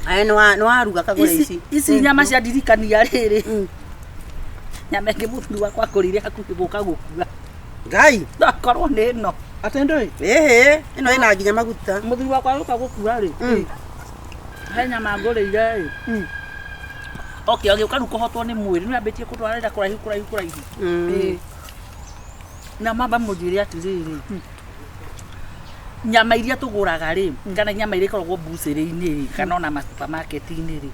no aruga kagore ici nyama cia ndirikania riri nyama ngimuthuri wakwa kurire hakuhi guka gukua ngai ndakorwo ni no atendo ino ina nginya maguta muthuri wakwa guka gukua ri he nyama ngurire okay agiuka rukohotwo ni mwiri ni ambitie kutwarira kuraihu na mamba mujiri atiriri nyama iria tuguraga ri kana nyama iria ikoragwo mbucĩrĩ-inĩ kana ona supermarket-inĩ ri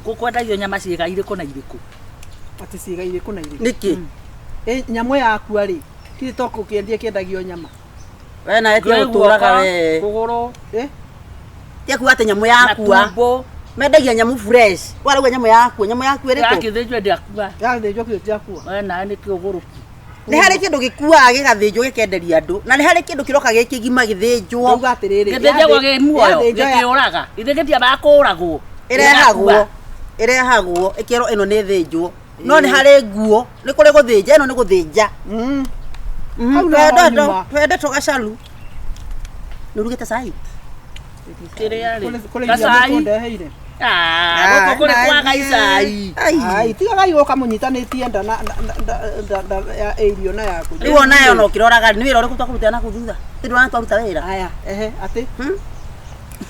gukwendagio nyama ciĩga irĩkũ na irĩkũ ati ciĩga irĩkũ na irĩkũ niki nyamũ yaku ri kiri toko kiendie kiendagio nyama we na eti uturaga we kuguru yaku ate nyamũ yakua mendagia nyamũ fresh warauga nyamũ yaku ĩrĩkũ yakithĩnjwo ndĩakua yathĩnjwo ndĩakua we na nĩ kĩũgũrũki nĩ harĩ kĩndũ gĩkuaga gĩgathĩnjwo gĩkenderia andũ na nĩ harĩ kĩndũ kĩroka gĩkĩgima gĩthĩnjwo uga atiriri gĩthĩnjagwo gĩ muoyo gĩkĩũraga gĩthĩgĩtia kũragwo ĩrehagwo ĩkĩrwo ĩno nĩ thĩnjwo no nĩ harĩ nguo nĩ kũrĩ gũthĩnja ĩno nĩ gũthĩnja twende tũgacaru nĩurugĩte cai kĩrĩa rĩ gacai ndeheire gũkũ kũrĩ kwaga icai tigagai woka mũnyitanĩtie nda ya irio na yaku rĩu onayo no kĩroraga nĩ wĩra ũrĩkũ twakũrutĩra na kũthutha tĩndũ twaruta wĩra aya ati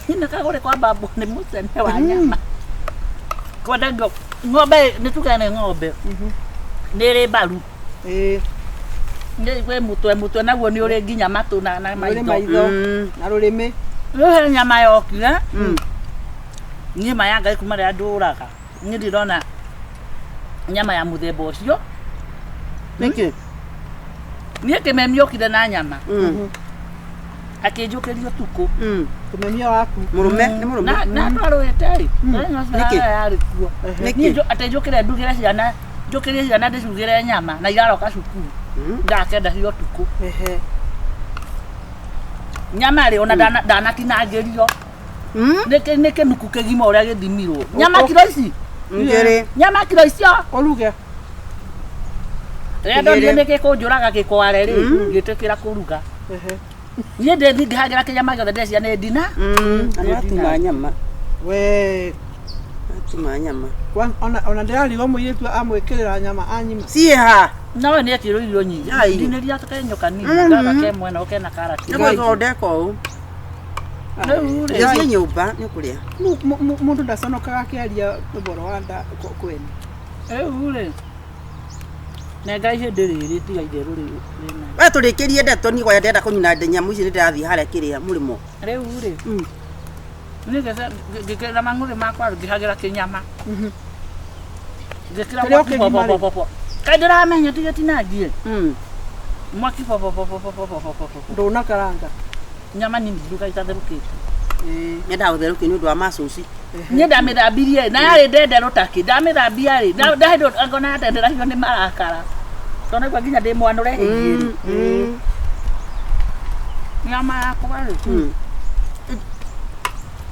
nĩ kagũrĩ kwa babu nĩ mũcene wa nyama kwendagio ng'ombe nĩ tuge nĩ ng'ombe nĩ ĩrĩ mbaru nĩ mũtwe naguo nĩ ũrĩ nginya matũ na maitho na rũrĩmĩ rĩu nyama yokire niĩ ma ya Ngai kuma rĩrĩa ndũraga niĩ ndirona nyama ya mũthemba ũcio nĩkĩ niĩ kĩmemi okire na nyama akĩnjũkĩria ũtukũ kĩmemia waku mũrũme nĩ mũrũme na twarũĩte nĩkĩ yarĩ kuo niĩ atĩnjũkĩre ndugĩre ciana njũkĩrie ciana ndĩcugĩre nyama na iraroka cukuru ndakenda cio ũtukũ nyama rĩ ona ndanatinangĩrio nĩ kĩnuku kĩgima ũrĩa gĩthimirwo nyama kilo ici nyama kilo icio ũruge rĩrĩa ndonire nĩ gĩkũnjũraga gĩkware rĩ ngĩtĩkĩra kũruga niĩ ndĩthingĩhagĩra kĩnyama gĩothe ndĩcia nĩ ndina atuma nyama we atuma nyama ona ndĩrarigwo mũirĩtu amwĩkĩrĩra nyama anyima ciĩha nawe nĩ ekĩrwo irio nyingĩ ndinĩria tũkenyo kanini kaka ke mwena ũkena karati nĩ gwĩthondeka ũũ Ndio nyumba nĩ kũrĩa mũndũ ndaconokaga akĩaria ũboro wa nda kwene rĩu na Ngai hĩndĩ rĩrĩ tiga itherũ rĩu we tũrĩkĩrie ndeto niĩ gwa ndĩrenda kũnyuna nyamũ ici nĩ ndĩrathiĩ harĩa kĩrĩa mũrĩmo rĩu nĩ ngĩkĩra mang'ũrĩ makwa ngĩhagĩra kĩnyama ngĩkĩra popo kaĩ ndĩramenya tigĩtinangie mwaki popo ndũnakaranga nyama nini nduga itatherũkĩte nyendaga gũtherũkio nĩ ũndũ wa macuci niĩ ndamĩthambirie na yarĩ ndenderũ taki ndamĩthambia rĩ ndahĩndwo ngona ndenderacio nĩ marakara tondũ kwa nginya ndĩ mwanũre hĩndĩ nyama yakwa rĩ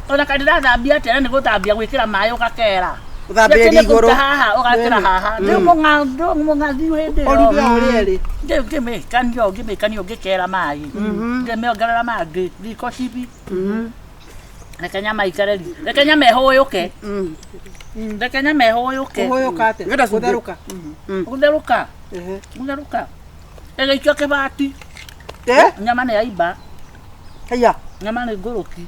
ona kaĩ ndĩrathambia atĩa nĩ gũthambia gwĩkĩra maĩ ũgakera ũthambĩria igũrũ haha ũgakĩra haha ndĩ mũng'athi hĩndĩ ĩyo ngĩmĩkanio ngĩkera maĩ ngĩmĩongerera mangĩ riko cibi reke nyama ikare reke nyama ĩhũyũke reke nyama ĩhũyũke gũtherũka ĩgĩikio kĩbati nyama nĩ yaimba nyama nĩ ngũrũki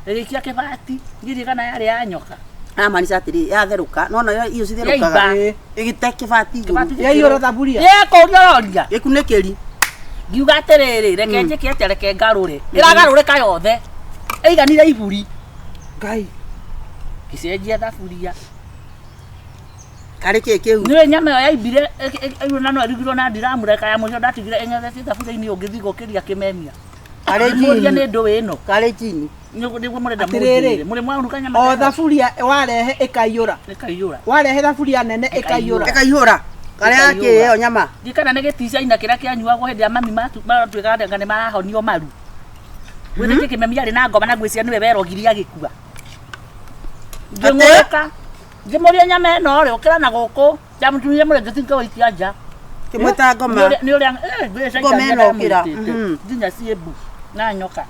ĩgĩikia kĩbati ngiri kana yarĩ ya nyoka amanisha atĩrĩ yatherũka nona iyo citherũkaga ĩgĩte kĩbati igũrũ yaiyũra thaburia kũrĩoria gĩkunĩkĩri ngiuga atĩrĩrĩ reke njĩke atĩa reke ngarũre ĩragarũrĩka yothe ĩiganire iburi Ngai gĩcenjia thaburia karĩ kĩĩ kĩu nĩ nyama ĩyo yaimbire ĩruna no ĩrugirwo na ndiramũreka ya mũico ndatigire ĩng'ethete thaburia-inĩ ũngĩthiĩ gũkĩria kĩmemia mũria nĩ ndũĩ ĩno karĩ chini nĩguo mũrenda mũnjĩre mũrĩ mwaruka nyama o thaburia warehe ĩkaiyũra warehe thaburia nene ĩkaiyũra karĩa kĩ ĩyo nyama ndikana nĩ gĩtica-ina kĩrĩa kĩanyuagwo hĩndĩ ya mami matuĩkaga anga nĩ marahonio maru gwĩthĩke kĩmemia arĩ na ngoma na gwĩcia nĩwe werogirie agĩkua ngĩng'ũrĩka ngĩmũria nyama ĩno rĩ ũkĩra na gũkũ ndamũtumire mũrengeti ngawĩikia nja kĩmwĩta ngoma nĩ ũrĩa ngoma ĩno ũkĩra nginya ciĩmbu na nyoka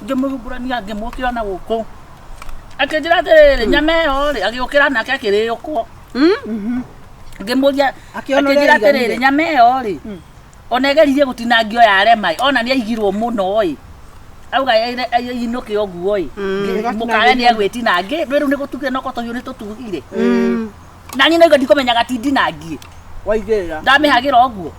ngemuhumburania ngimukira na guku akijira atiriri nyama ĩyo rĩ agĩũkĩra nake akĩrĩũkwo ngĩmũria akĩjira atiriri nyama ĩyo rĩ ona egeririe gũtinangio yarema ona nĩ aigirwo mũno ĩ auga inũke ũguo ĩ mũkawe nĩ agwĩtinangi rĩu nĩ gũtugire no kotogio nĩ tũtugire na niĩ naigua ndikũmenyaga ti ndinangie waigĩrĩra ndamĩhagĩra ũguo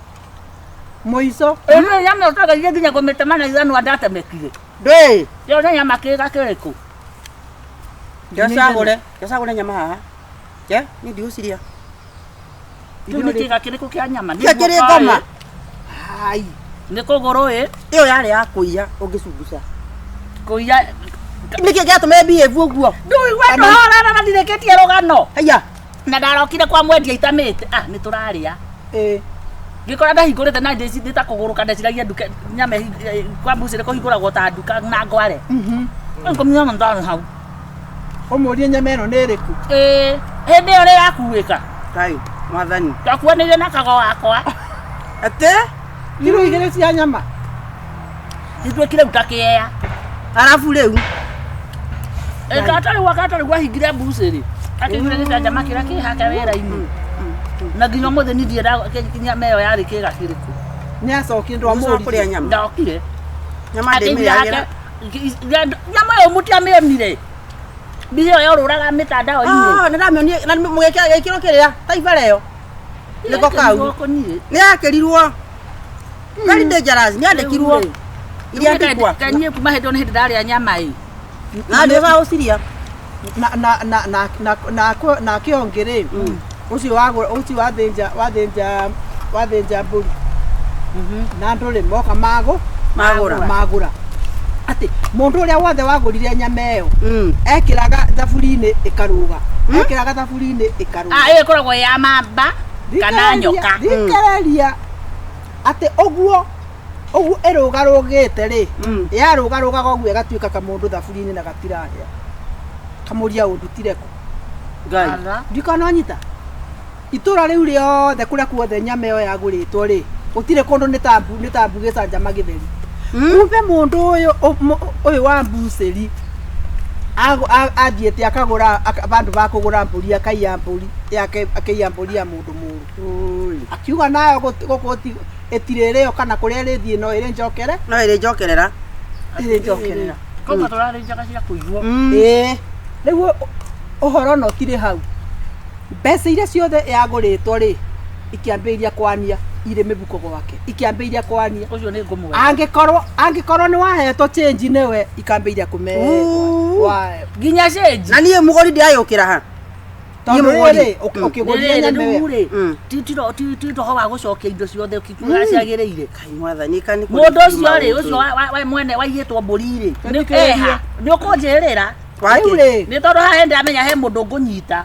mũico ĩno nyama ũtagĩrie nginya kũmĩtema na ithanwa ndatemekire ndĩ yo nĩ nyama kĩga kĩrĩkũ Gacagũre nyama haha. Nĩ ndigũciria. Kĩu nĩ kĩga kĩrĩkũ kĩa nyama? Kĩrĩ ngoma. Ai. Nĩ kũgũrũ ĩ? Ĩyo yarĩ ya kũiya ũngĩcunguca. Kũiya. Nĩkĩ gĩatũma behave ũguo? Ndũigua ndũhorana na ndirĩkĩtie rũgano. Haya. Na ndarokire kwa mwendia itamĩte. Nĩ tũrarĩa. Ngĩkora ndahingũrĩte na ndĩci ta kũgũrũka ndeciragia nduka nyama kwa mbucĩrĩ kũhingũragwo ta nduka na ngware. Ngomia mandano hau. Ũmũrie nyama ĩno nĩ ĩrĩkũ? Hĩndĩ ĩyo nĩ yakuĩka. Kai, mwathani. Twakuanĩire na kago wakwa. Ate? Kiro 2 cia nyama. Nĩtwĩkire ruta kĩea. Arabu rĩu. Katarĩ gwahingire mbucĩrĩ. Akĩgire gĩcanjama kĩrĩa kĩ hake wĩra-inĩ. Na nginya mũthĩ nĩ ndiendaga nyama ĩyo yarĩ kĩga kĩrĩkũ. Nĩ acokie ndwamũria nyama. Ndokire. Nyama ndĩmĩragĩra. Nyama ĩyo mũtiamĩonire. Bizi yo rũraga mĩtandao-inĩ. Nĩndamĩonire na mũgekĩra gĩkĩro kĩrĩa taibara ĩyo. Nĩko kau. Nĩ yakĩrirwo. Very dangerous. Nĩ andĩkirwo. Iria ndikwa. Kanyie kuma hĩndĩ nĩ hĩndĩ ndarĩa nyama ĩ. Na ndĩga ũciria. Na kĩongere. Ucio wathĩnja mbũri. Na ndũrĩ moka magũra. Ati mundu uria wothe wagurire nyama ĩyo ekiraga thaburini ĩkarũga ekiraga thaburini ĩkarũga ĩkoragwo ya mamba kana nyoka thikereria ati ũguo ĩrũgarũgĩte rĩ yarũgarũgaga ũguo ĩgatuĩka kamundu thaburini na gatirarĩa kamuria ũndutire kũ ngai ndikananyita itũra rĩu rĩothe kũrĩa kuothe nyama ĩyo yagũrĩtwo rĩ gũtirĩ kũndũ nĩ tambu gĩcanjama gĩtheri. Kumbe mundu uyu wa mbucĩri athiĩte akagũra bandu ba kũgũra mbũri akaiya mbũri ya mũndũ mũru akiuga nayo gũkũ ĩtirĩrĩo kana kũrĩa ĩrĩthiĩ no ĩrĩ njokere no ĩrĩ njokerera kũma tũrarĩ njaka cia kũigua rĩu ũhoro no tirĩ hau mbeca iria ciothe yagũrĩtwo rĩ ikiambĩrĩria kwania ire mĩbuko gwake ikiambĩrĩria kwania ũcio nĩ ngũmwe angĩkorwo nĩ wahetwo change nĩwe ikambĩrĩria kũmegwa nginya change na niĩ mũgũri ndĩayũkĩra ha tondũ ũkĩgũria nyama ĩyo tito ho wa gũcokia indo ciothe ũkĩkuga ciagĩrĩire kai mwathani kani mũndũ ũcio rĩ ũcio wa mwene waigĩtwo mbũri rĩ nĩ ũkũnjĩrĩra nĩ tondũ haha ndamenya he mũndũ ngũnyita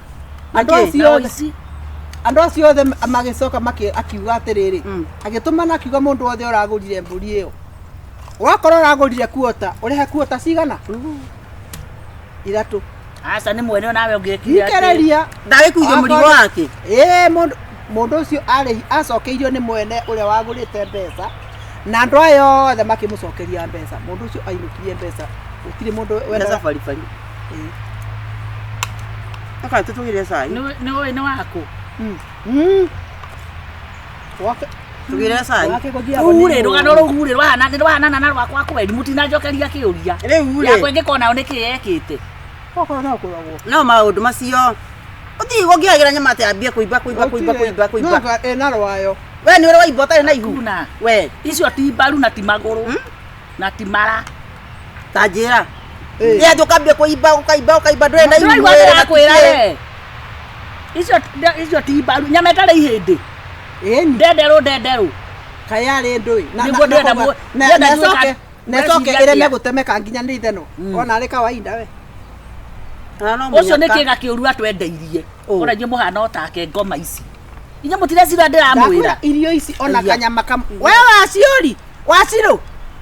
andũ acio othe magĩcoka akiuga atĩrĩrĩ agĩtũmana akiuga mũndũ wothe ũragũrire mbũri ĩyo wakorwo ũragũrire kuota ũrĩhe kuota cigana 3 aca nĩ mwene nawe ũngĩkire atĩ ndagĩkuithio mũrigo wake mũndũ ũcio acokeirio nĩ mwene ũrĩa wagũrĩte mbeca na andũ aya othe makĩmũcokeria mbeca mũndũ ũcio ainũkirie mbeca gũtirĩ mũndũ wena safari aka tũtugire cai nĩ wakũ tugire cai ure rũgano rũu rĩ rũhanana na rwakwa kweri mũtinanjokeria kĩũria yakwa ĩngĩkona nĩ kĩyekĩte no maũndũ macio ũthiĩ gũkĩagĩra nyama atĩ ambie kũimba na rwayo we nĩ ũrĩ waimba ũtarĩ na ihu we icio ti mbaru na ti magũrũ na ti mara ta njĩra nĩ ũkambia kũimba ũkaimba ndũrĩ na ihu kwĩra icio ti mbaru nyama ĩtarĩ ihĩndĩ ndenderũ kayarĩ ndũĩ na coke ĩreme gũtemeka nginya nĩ ithenũ ona arĩ kawaida we ũcio nĩ kĩga kĩũru atwendeirie ũrairie mũhana otake ngoma ici inya mũtirecira ndĩramwĩra irio ici ona kanyama we wacirũ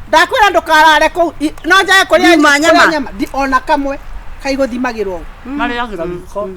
ndakwĩra ndũkarare kũu no njae kũrĩa nyama ona kamwe kaigũthimagĩrwo marĩagĩra gĩko